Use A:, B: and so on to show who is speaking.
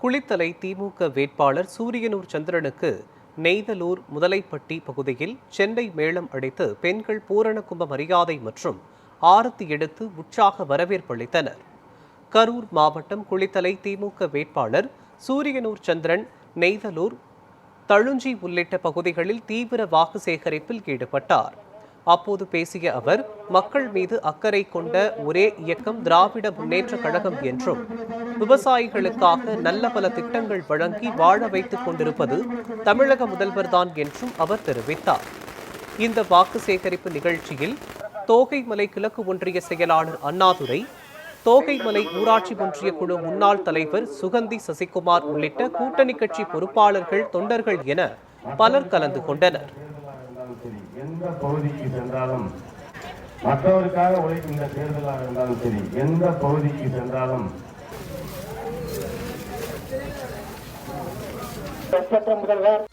A: குளித்தலை திமுக வேட்பாளர் சூரியனூர் சந்திரனுக்கு நெய்தலூர் முதலைப்பட்டி பகுதியில் சென்னை மேளம் அடித்து பெண்கள் பூரண கும்ப மரியாதை மற்றும் ஆரத்தி எடுத்து உற்சாக வரவேற்பளித்தனர். கரூர் மாவட்டம் குளித்தலை திமுக வேட்பாளர் சூரியனூர் சந்திரன் நெய்தலூர், தழுஞ்சி உள்ளிட்ட பகுதிகளில் தீவிர வாக்கு சேகரிப்பில் ஈடுபட்டார். அப்போது பேசிய அவர், மக்கள் மீது அக்கறை கொண்ட ஒரே இயக்கம் திராவிட முன்னேற்ற கழகம் என்றும், விவசாயிகளுக்காக நல்ல பல திட்டங்கள் வழங்கி வாழ வைத்துக் கொண்டிருப்பது தமிழக முதல்வர்தான் என்றும் அவர் தெரிவித்தார். இந்த வாக்கு சேகரிப்பு நிகழ்ச்சியில் தோகைமலை கிழக்கு ஒன்றிய செயலாளர் அண்ணாதுரை, தோகைமலை ஊராட்சி ஒன்றிய குழு முன்னாள் தலைவர் சுகந்தி சசிகுமார் உள்ளிட்ட கூட்டணி கட்சி பொறுப்பாளர்கள், தொண்டர்கள் என பலர் கலந்து கொண்டனர்.
B: எந்த பகுதிக்கு சென்றாலும், மற்றவருக்காக உழைக்கின்ற தேர்தலாக இருந்தாலும் சரி, எந்த பகுதிக்கு சென்றாலும் முதல்வர்